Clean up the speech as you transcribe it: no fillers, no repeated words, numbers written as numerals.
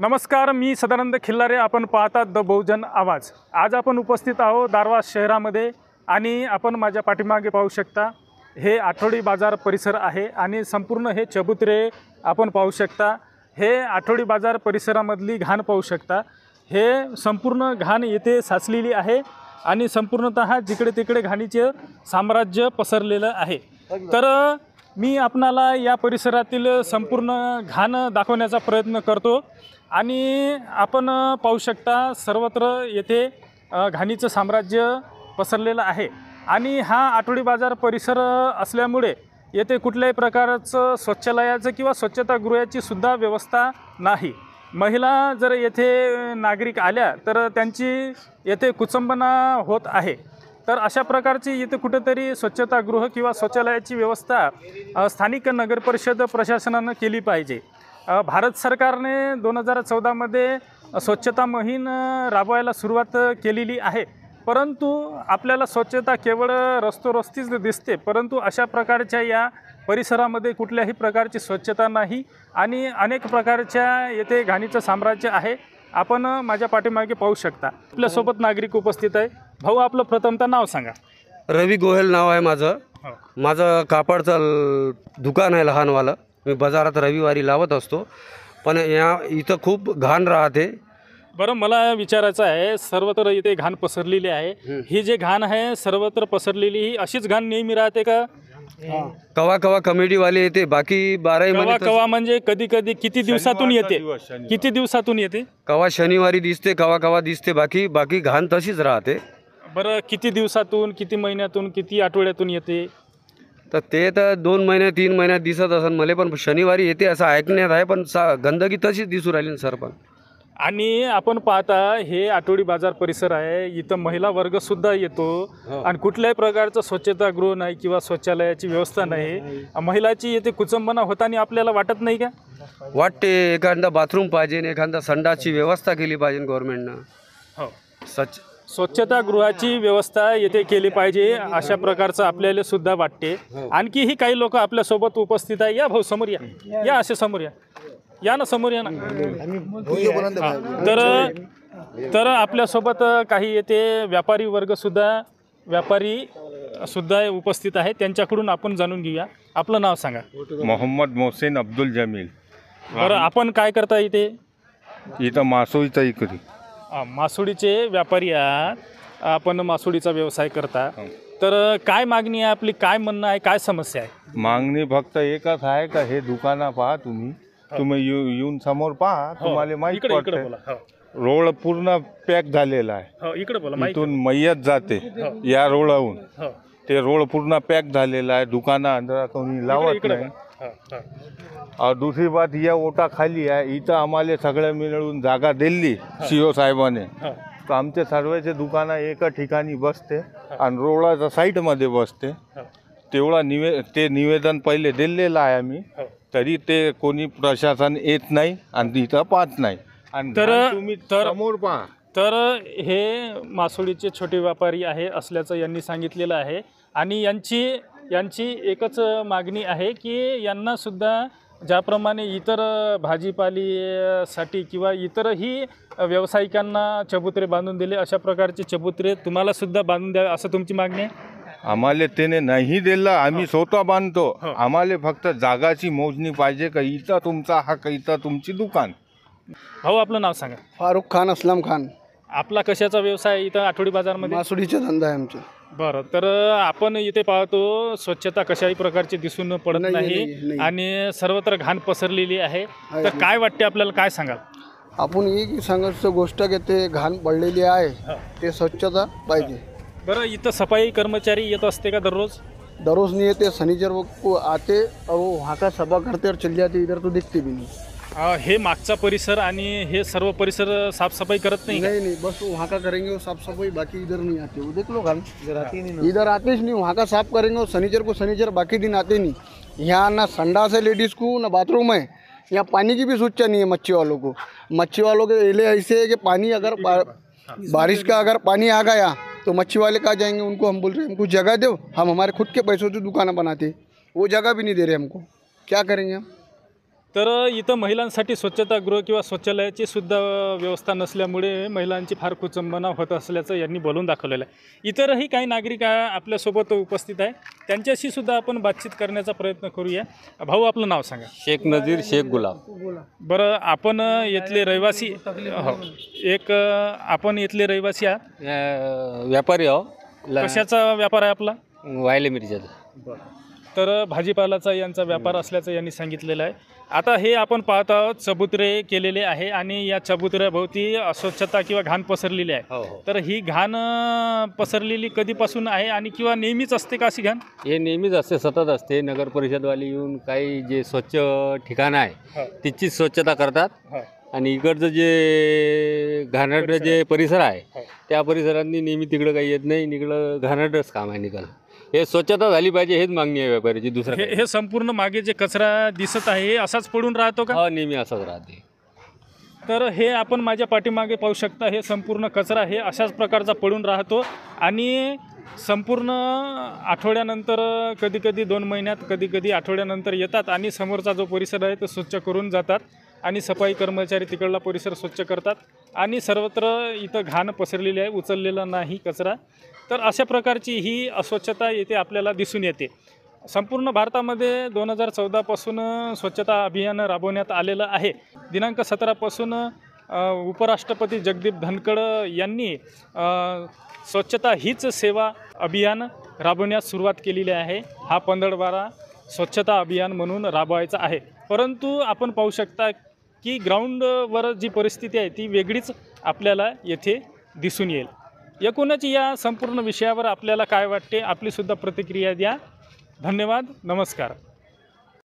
नमस्कार, मी सदानंद खिल्लारे. आपण पाहतात द बहुजन आवाज. आज आपण उपस्थित आहोत दारवा शहरामध्ये आणि आपण माझ्या पाठीमागे पाहू शकता हे आठवडी बाजार परिसर आहे आणि संपूर्ण हे चबुतरे आपण पाहू शकता. हे आठवडी बाजार परिसरामधली घाण पाहू शकता. हे संपूर्ण घाण येथे साचलेली आहे आणि संपूर्णतः जिकडे तिकडे घाणीचे साम्राज्य पसरलेलं आहे. तर मी आपणाला या परिसरातील संपूर्ण घाण दाखवण्याचा प्रयत्न करतो आणि आपण पाहू शकता सर्वत्र येथे घाणीचं साम्राज्य पसरलेलं आहे आणि हा आठवडी बाजार परिसर असल्यामुळे येथे कुठल्याही प्रकारचं शौचालयाचं किंवा स्वच्छतागृहाची सुद्धा व्यवस्था नाही. महिला जर येथे नागरिक आल्या तर त्यांची येथे कुचंबना होत आहे. तर अशा प्रकारची येथे कुठेतरी स्वच्छतागृह किंवा शौचालयाची व्यवस्था स्थानिक नगरपरिषद प्रशासनानं केली पाहिजे. भारत सरकारने 2014मध्ये स्वच्छता मोहीम राबवायला सुरुवात केलेली आहे, परंतु आपल्याला स्वच्छता केवळ रस्तोरस्तीच दिसते, परंतु अशा प्रकारच्या या परिसरामध्ये कुठल्याही प्रकारची स्वच्छता नाही आणि अनेक प्रकारच्या येथे घाणीचं साम्राज्य आहे. आपण माझ्या पाठीमागे पाहू शकता. आपल्यासोबत नागरिक उपस्थित आहे. भाऊ, आपलं प्रथमतः नाव सांगा. रवी गोयल नाव आहे माझं. माझं कापडचं दुकान आहे लहानवालं. मी बाजारात रविवारी लावत असतो, पण इथं खूप घाण राहते. बरं, मला विचारायचं आहे, सर्वत्र इथे घाण पसरलेली आहे. ही जे घाण आहे सर्वत्र पसरलेली, ही अशीच घाण नेहमी राहते का? कवा कवा कमिटीवाले येते, बाकी 12 कवा कवा म्हणजे कधी कधी किती दिवसातून येते? किती दिवसातून येते? कवा शनिवारी दिसते, कवा कवा दिसते, बाकी घाण तशीच राहते. बरं, किती दिवसातून, किती महिन्यातून, किती आठवड्यातून येते? तर ते तर 2 महिने 3 महिन्यात दिसत असेल मला, पण शनिवारी येते असं ऐकण्यात आहे. पण गंदगी तशीच दिसू राहिली सर. पण आणि आपण पाहता हे आठवडी बाजार परिसर आहे, इथं महिला वर्ग सुद्धा येतो आणि कुठल्याही प्रकारचं स्वच्छतागृह नाही किंवा शौचालयाची व्यवस्था नाही. महिलाची येथे कुचंबना होताना आपल्याला वाटत नाही का? वाटते. एखादा बाथरूम पाहिजे, एखादा संडासची व्यवस्था केली पाहिजे गव्हर्नमेंटनं. हो, स्वच्छतागृहाची व्यवस्था येथे केली पाहिजे अशा प्रकारचं आपल्याला सुद्धा वाटते. आणखीही काही लोक आपल्यासोबत उपस्थित आहे. या भाऊ, समोर या. या असे समोर या. या ना, समोर या ना. तर आपल्यासोबत काही येथे व्यापारी वर्ग सुद्धा उपस्थित आहे. त्यांच्याकडून आपण जाणून घेऊया. आपलं नाव सांगा. मोहम्मद मोहसेन अब्दुल जमील. बरं, आपण काय करता इथे? इथं मासोळीचा इकरी. मासोळीचे व्यापारी आहात. आपण मासोळीचा व्यवसाय करता. तर काय मागणी आहे आपली? काय म्हणणं आहे? काय समस्या आहे? मागणी फक्त एकच आहे का हे दुकानं पहा तुम्ही येऊन समोर पहा, तुम्हाला माहिती पडते. रोड पूर्ण पॅक झालेला आहे. इथून मैयत जाते या रोडावरून. ते रोड पूर्ण पॅक झालेला आहे. दुकानं अंदर कोणी लावत नाही. दुसरी बात, या ओटा खाली आहे. इथं आम्हाला सगळ्या मिळून जागा दिली सीओ साहेबाने, तर आमच्या सर्वांचे दुकानं एका ठिकाणी बसते आणि रोडाच्या साईडमध्ये बसते. तेवढा निवेदन पहिले दिलेलं आहे आम्ही, तरी ते कोणी प्रशासन येत नाही आणि तिथं पाहत नाही. आणि तुम्ही समोर पहा. तर हे मासोळीचे छोटे व्यापारी आहे असल्याचं यांनी सांगितलेलं आहे आणि यांची एकच मागणी आहे की यांना सुद्धा ज्याप्रमाणे इतर भाजीपालीसाठी किंवा इतरही व्यावसायिकांना चबुतरे बांधून दिले, अशा प्रकारचे चबुतरे तुम्हाला सुद्धा बांधून द्यावे असं तुमची मागणी आहे? आम्हाला त्याने नाही दिलं, आम्ही स्वतः बांधतो. आम्हाला फक्त जागाची मोजणी पाहिजे का इथं तुमचा हक्क, इथं तुमची दुकान. भाऊ, आपलं नाव सांगा. फारुख खान, असलम खान. आपला कशाचा व्यवसाय आहे इथं आठवडी बाजारमध्ये? मासोळीचा धंदा आहे आमचा. बरं, तर आपण इथे पाहतो स्वच्छता कशाही प्रकारची दिसून पडत नाही आणि सर्वत्र घाण पसरलेली आहे. तर काय वाटते आपल्याला? काय सांगाल? आपण एक सांगायचं गोष्ट की ते घाण पडलेली आहे, ते स्वच्छता पाहिजे. बरं, इथं सफाई कर्मचारी येत असते का दररोज? दररोज नहीं येते. शनिचर वो आते और वहाँ का सभा करते और चल जाते, इधर तो दिखते भी नहीं. हे मागचा परिसर आणि हे सर्व परिसर साफसफाई करत नाही? नहीं, बस वहाँ का करेंगे वो साफ सफाई, बाकी इधर नहीं आते. वो देख लो घाण इधर आते ही नहीं. वहाँ का साफ करेंगे और शनिचर को शनिचर, बाकी दिन आते नहीं. यहाँ ना संडास है लेडीज़ को, ना बाथरूम है. यहाँ पानी की भी सूचना नहीं है मच्छी वालों को. मच्छी वालों के एले ऐसे है कि पानी अगर बारिश का अगर पानी आ गया तो मच्छी वाले कहाँ जाएंगे? उनको हम बोल रहे हैं हमको जगह दो, हम हमारे खुद के पैसों से दुकानें बनाते. वो जगह भी नहीं दे रहे हमको. क्या करेंगे हम? तर इथं महिलांसाठी स्वच्छतागृह किंवा शौचालयाची सुद्धा व्यवस्था नसल्यामुळे महिलांची फार कुचंबना होत असल्याचं यांनी बोलून दाखवलेलं आहे. इतरही काही नागरिक आपल्यासोबत उपस्थित आहे, त्यांच्याशी सुद्धा आपण बातचीत करण्याचा प्रयत्न करूया. भाऊ, आपलं नाव सांगा. शेख नजीर शेख गुलाब. बरं, आपण इथले रहिवासी हो, आपण इथले रहिवासी आहात. व्यापारी आहो. कशाचा व्यापार आहे आपला? वायले मिरच्याचा. तर भाजीपालाचा यांचा व्यापार असल्याचं यांनी सांगितलेलं आहे. आता हे आपण पाहत आहोत, चबुतरे केलेले आहे आणि या चबुतऱ्याभोवती अस्वच्छता किंवा घाण पसरलेली आहे. तर ही घाण पसरलेली कधीपासून आहे आणि किंवा नेहमीच असते का अशी घाण? हे नेहमीच असते, सतत असते. नगर परिषदवाले येऊन काही जे स्वच्छ ठिकाण आहे तिचीच स्वच्छता करतात आणि इकडचं जे घाणेरडं जे परिसर आहे त्या परिसरांनी नेहमी तिकडं काही येत नाही. इकडं घाणेरडंच काम आहे. निकाल हे स्वच्छता झाली पाहिजे, हेच मागणी आहे व्यापाऱ्याची. दुसरं हे संपूर्ण मागे जे कचरा दिसत आहे हे असाच पडून राहतो का? नेहमी असंच राहते. तर हे आपण माझ्या पाठीमागे पाहू शकता, हे संपूर्ण कचरा हे अशाच प्रकारचा पडून राहतो आणि संपूर्ण आठवड्यानंतर, कधीकधी 2 महिन्यात, कधीकधी आठवड्यानंतर येतात आणि समोरचा जो परिसर आहे तो स्वच्छ करून जातात आणि सफाई कर्मचारी तिकडला परिसर स्वच्छ करतात आणि सर्वत्र इथं घाण पसरलेली आहे, उचललेला नाही कचरा. तर अशा प्रकारची ही अस्वच्छता येथे आपल्याला दिसून येते. संपूर्ण भारतामध्ये 2014 पासून स्वच्छता अभियान राबवण्यात आलेलं आहे. दिनांक 17 पासून उपराष्ट्रपती जगदीप धनखड यांनी स्वच्छता हीच सेवा अभियान राबवण्यास सुरुवात केलेली आहे. हा पंधरवडा स्वच्छता अभियान म्हणून राबवायचा आहे. परंतु आपण पाहू शकता की ग्राउंडवर जी परिस्थिती आहे ती वेगळीच आपल्याला येथे दिसून येईल. एकूणच या संपूर्ण विषयावर आपल्याला काय वाटते, आपलीसुद्धा प्रतिक्रिया द्या. धन्यवाद. नमस्कार.